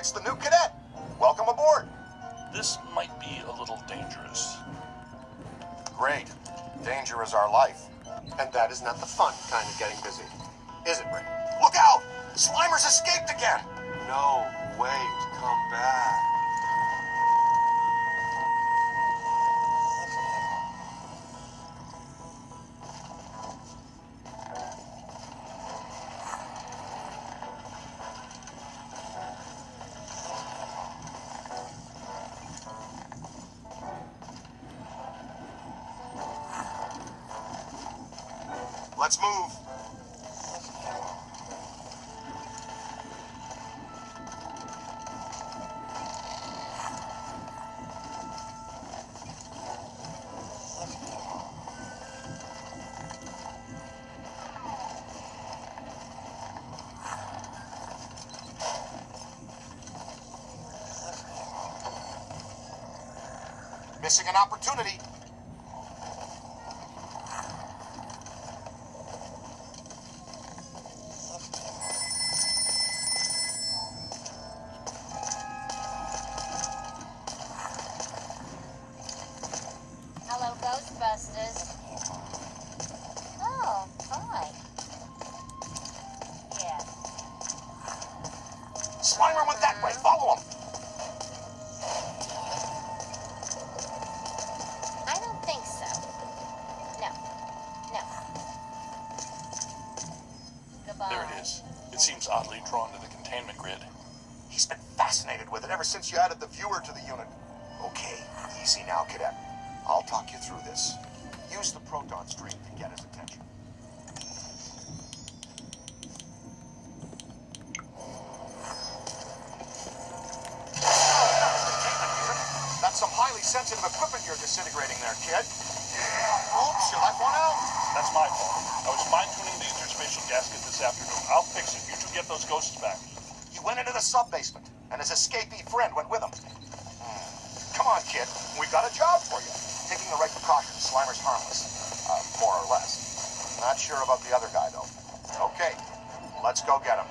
It's the new cadet. Welcome aboard. This might be a little dangerous. Great. Danger is our life. And that is not the fun kind of getting busy. Is it, Ray? Look out! Slimer's escaped again! No, wait, come back. Let's move. Missing an opportunity. Hello, Ghostbusters. Oh, hi. Yeah. Slimer went that way. Follow him. I don't think so. No. No. Goodbye. There it is. It seems oddly drawn to the containment grid. He's been fascinated with it ever since you added the viewer to the unit. Okay, easy now, cadet. I'll talk you through this. Use the proton stream to get his attention. That's some highly sensitive equipment you're disintegrating there, kid. Oops, you let one out. That's my fault. I was fine-tuning the interspatial gasket this afternoon. I'll fix it. You two get those ghosts back. He went into the sub-basement, and his escapee friend went with him. Come on, kid. We've got a job for you. Taking the right precautions. Slimer's harmless. More or less. Not sure about the other guy, though. Okay, let's go get him.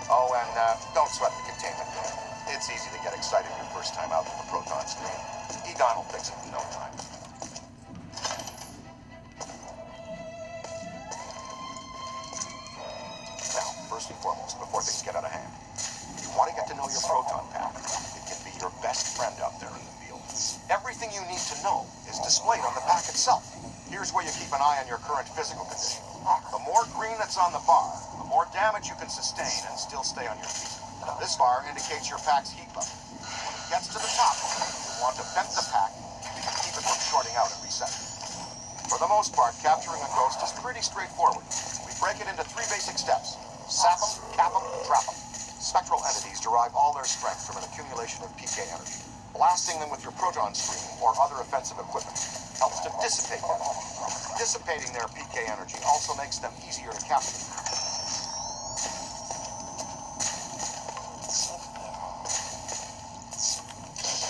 Oh, and don't sweat the containment. It's easy to get excited your first time out with the proton stream. Egon will fix it in no time. Now, first and foremost, before things get out of hand, you want to get to know your proton pack. It can be your best friend out there in the field. Everything you need to know is displayed on the pack itself. Here's where you keep an eye on your current physical condition. The more green that's on the bar, the more damage you can sustain and still stay on your feet. This bar indicates your pack's heat level. When it gets to the top, you want to vent the pack to keep it from shorting out and resetting. For the most part, capturing a ghost is pretty straightforward. We break it into 3 basic steps. Sap them, cap them, trap them. Spectral entities derive all their strength from an accumulation of PK energy. Blasting them with your proton stream or other offensive equipment helps to dissipate them. Dissipating their PK energy also makes them easier to capture.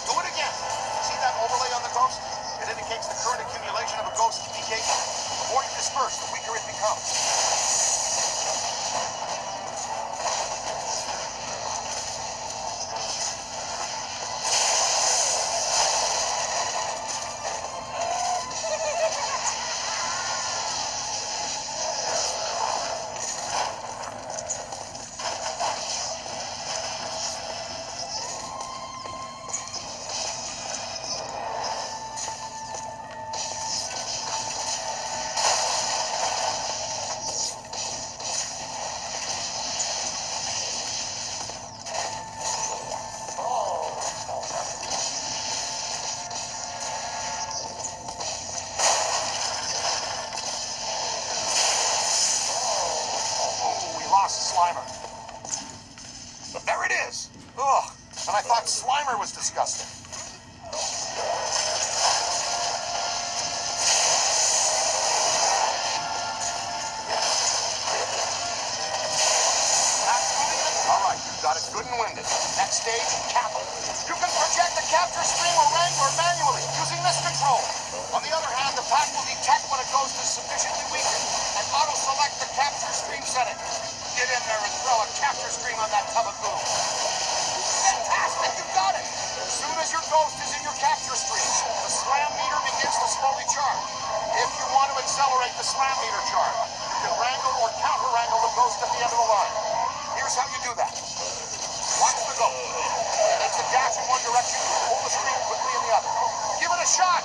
Do it again. See that overlay on the ghost? It indicates the current accumulation of a ghost's PK. The more you disperse, the weaker it becomes. Slimer. But there it is. Ugh. And I thought Slimer was disgusting. All right, you've got it good and winded. Next stage, capital. You can project the capture stream or wrangler manually using this control. On the other hand, the pack will detect when a ghost is sufficiently weakened and auto-select the capture stream setting. Get in there and Kabagoon. Fantastic! You got it! As soon as your ghost is in your capture stream, the slam meter begins to slowly charge. If you want to accelerate the slam meter charge, you can wrangle or counter-wrangle the ghost at the end of the line. Here's how you do that. Watch the ghost. It makes a dash in one direction, pull the stream quickly in the other. Give it a shot!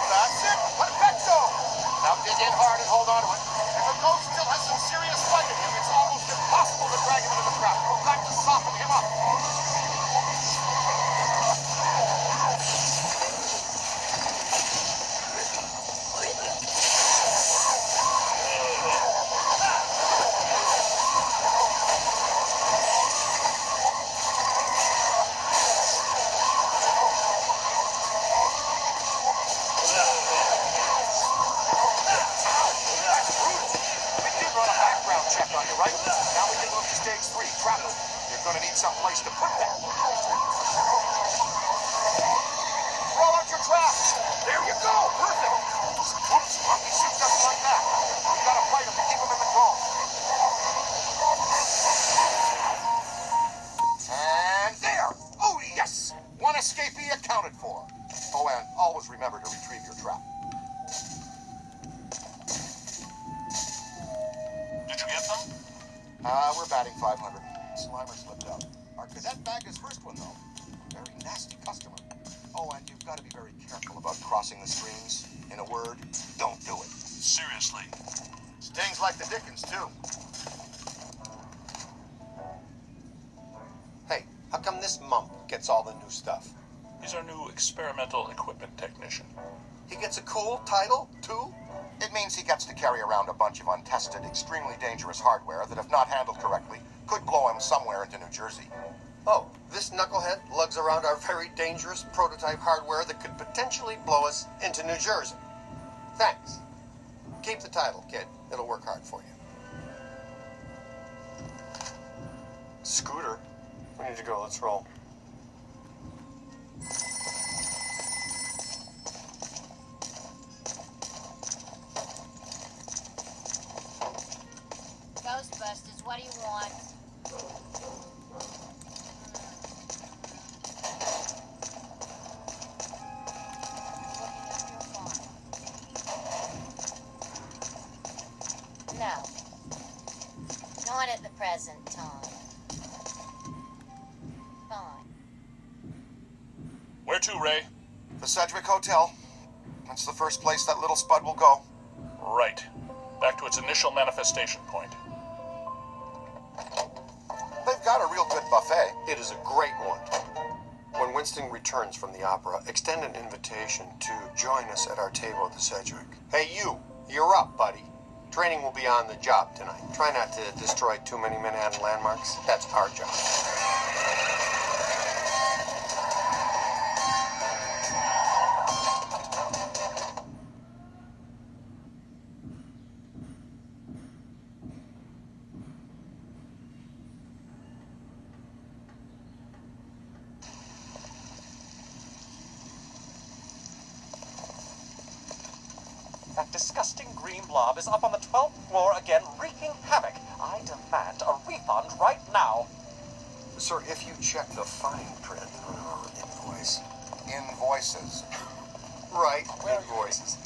That's it! Perfecto! Now dig in hard and hold on to it. If a ghost still has some serious fight in him, it's almost impossible to drag him into the trap. You've got to soften him up. We did run a background check on you, right? Now we can move to stage 3, travel. You're gonna need some place to put that. Roll out your trap. There you go. Perfect. Oops, monkey shoots us like that. We gotta fight him to keep him in the chrome. And there. Oh, yes. One escapee accounted for. Oh, and always remember to retrieve your trap. Did you get them? We're batting 500. Slimer slipped out. Our cadet bagged his first one, though. Very nasty customer. Oh, and you've got to be very careful about crossing the streams. In a word, don't do it. Seriously. Stings like the Dickens, too. Hey, how come this mump gets all the new stuff? He's our new experimental equipment technician. He gets a cool title, too? It means he gets to carry around a bunch of untested, extremely dangerous hardware that, if not handled correctly, could blow him somewhere into New Jersey. Oh, this knucklehead lugs around our very dangerous prototype hardware that could potentially blow us into New Jersey. Thanks. Keep the title, kid. It'll work hard for you. Scooter, we need to go. Let's roll. Ghostbusters, what do you want? No. Not at the present time. Fine. Where to, Ray? The Sedgwick Hotel. That's the first place that little spud will go. Right. Back to its initial manifestation point. They've got a real good buffet. It is a great one. When Winston returns from the opera, extend an invitation to join us at our table at the Sedgwick. Hey, you're up, buddy. Training will be on the job tonight. Try not to destroy too many Manhattan landmarks. That's our job. That disgusting green blob is up on the 12th floor again, wreaking havoc. I demand a refund right now. Sir, if you check the fine print on our invoice. Invoices. Right, invoices.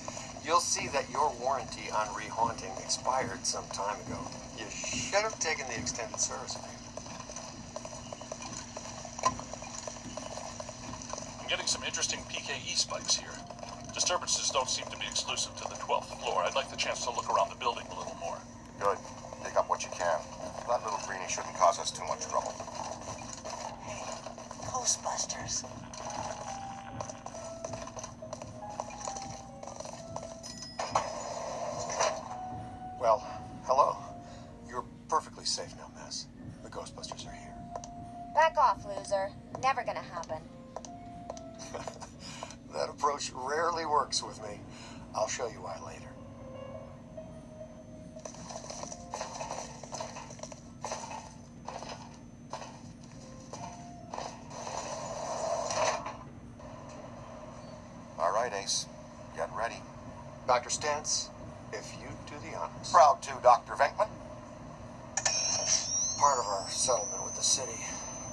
You'll see that your warranty on rehaunting expired some time ago. You should have taken the extended service agreement. I'm getting some interesting PKE spikes here. Disturbances don't seem to be exclusive to the 12th floor. I'd like the chance to look around the building a little more. Good. Pick up what you can. That little greenie shouldn't cause us too much trouble. Ghostbusters. Well, hello. You're perfectly safe now, Miss. The Ghostbusters are here. Back off, loser. Never gonna happen. That approach rarely works with me. I'll show you why later. right, Ace. Get ready. Dr. Stantz, if you do the honors. Proud to, Dr. Venkman. Part of our settlement with the city,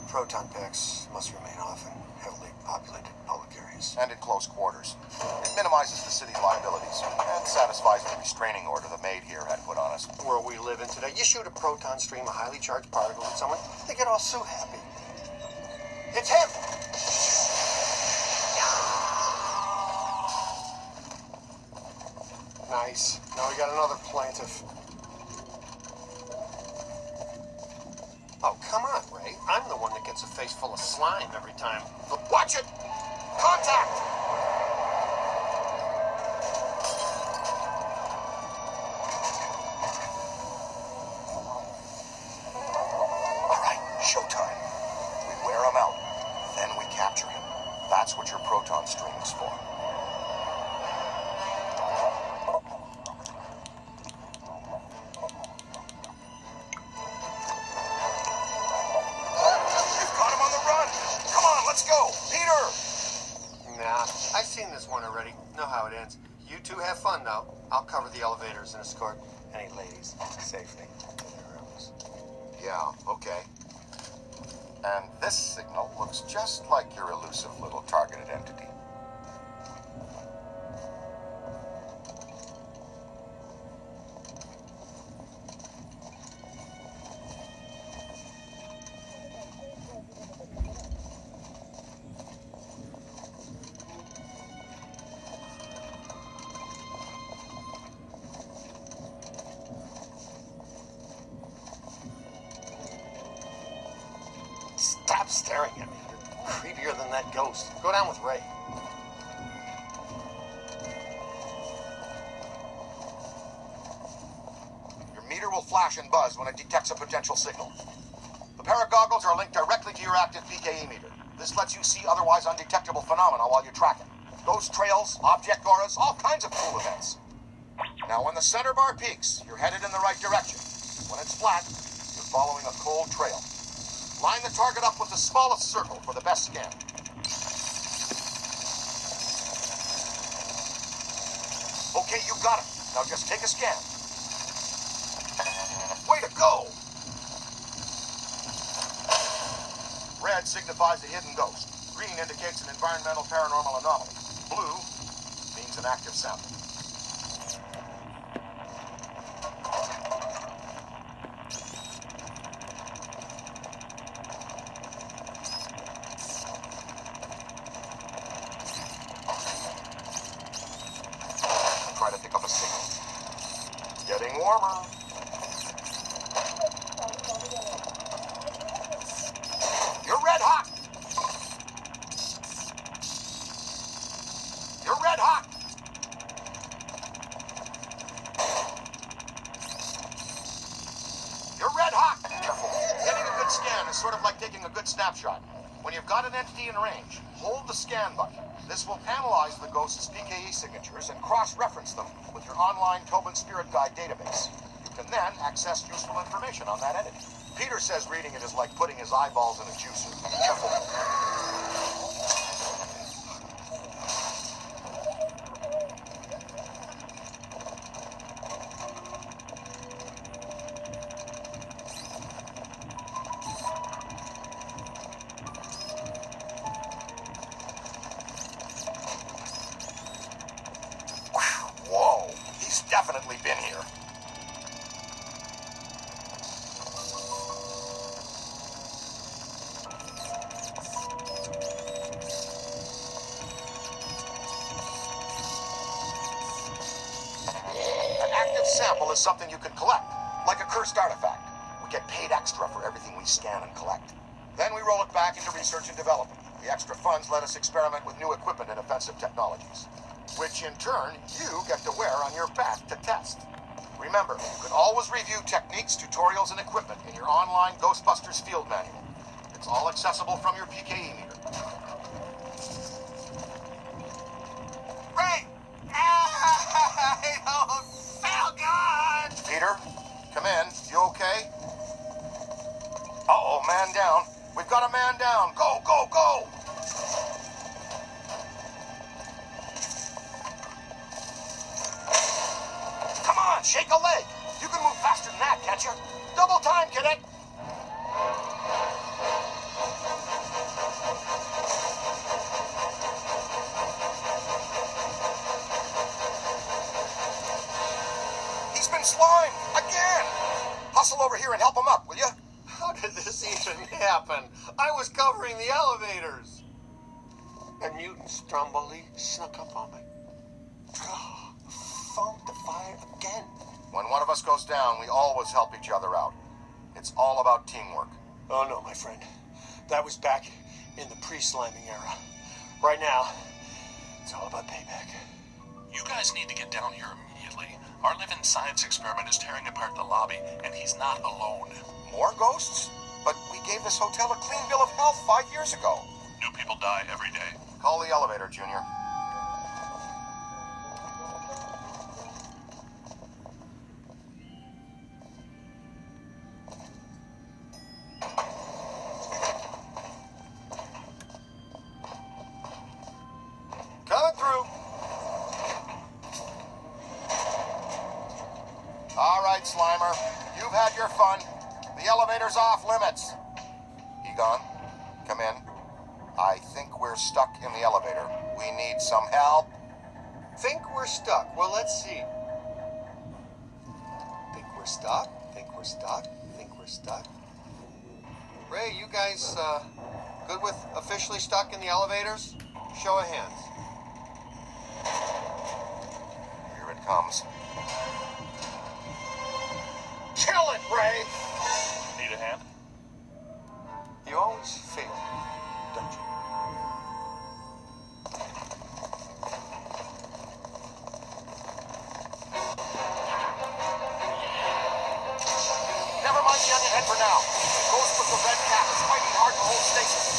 proton packs must remain off in heavily populated public areas. And in close quarters. It minimizes the city's liabilities and satisfies the restraining order the maid here had put on us. Where we live in today, you shoot a proton stream, a highly charged particle at someone, they get all so happy. It's him! Nice. Now we got another plaintiff. Oh, come on, Ray. I'm the one that gets a face full of slime every time. Watch it! Contact! All right, showtime. We wear him out. Then we capture him. That's what your proton stream is for. I've seen this one already. Know how it ends. You two have fun, though. I'll cover the elevators and escort any ladies safely to their rooms. Yeah, okay. And this signal looks just like your elusive little targeted entity. Stop staring at me. You're creepier than that ghost. Go down with Ray. Your meter will flash and buzz when it detects a potential signal. The pair of goggles are linked directly to your active PKE meter. This lets you see otherwise undetectable phenomena while you're tracking. Ghost trails, object auras, all kinds of cool events. Now, when the center bar peaks, you're headed in the right direction. When it's flat, you're following a cold trail. Line the target up with the smallest circle for the best scan. Okay, you got it. Now just take a scan. Way to go! Red signifies a hidden ghost. Green indicates an environmental paranormal anomaly. Blue means an active sample. Try to pick up a signal. Getting warmer. You're red hot. You're red hot. You're red hot. Careful. Getting a good scan is sort of like taking a good snapshot. When you've got an entity in range, hold the scan button. This will analyze the ghost's PKE signatures and cross-reference them with your online Tobin Spirit Guide database. You can then access useful information on that entity. Peter says reading it is like putting his eyeballs in a juicer. Careful. Whoa, he's definitely been here. An active sample is something you can collect, like a cursed artifact. We get paid extra for everything we scan and collect. Then we roll it back into research and development. The extra funds let us experiment with new equipment and offensive technologies, which in turn you get to wear on your back to test. Remember, you can always review techniques, tutorials, and equipment in your online Ghostbusters field manual. It's all accessible from your PKE meter. Ray! I don't feel good! Peter, come in. You okay? Uh-oh, man down. We've got a man down. Go, go, go! shake a leg. You can move faster than that, can't you? Double time, cadet. He's been slimed again. Hustle over here and help him up, will you? How did this even happen? I was covering the elevators. And mutant Stromboli snuck up on me. Phone to fire again. When one of us goes down, we always help each other out. It's all about teamwork. Oh no, my friend. That was back in the pre-sliming era. Right now, it's all about payback. You guys need to get down here immediately. Our living science experiment is tearing apart the lobby, and he's not alone. More ghosts? But we gave this hotel a clean bill of health 5 years ago. New people die every day. Call the elevator, Junior. Coming through. All right, Slimer. You've had your fun. The elevator's off limits. Egon, come in. I think we're stuck in the elevator. We need some help. Think we're stuck. Well, let's see. Think we're stuck. Think we're stuck. Think we're stuck. Ray, you guys good with officially stuck in the elevators? Show of hands. Here it comes. Kill it, Ray! Need a hand? You always fail, don't you? Never mind the onion head for now. The ghost with the red cap is fighting hard to hold stasis.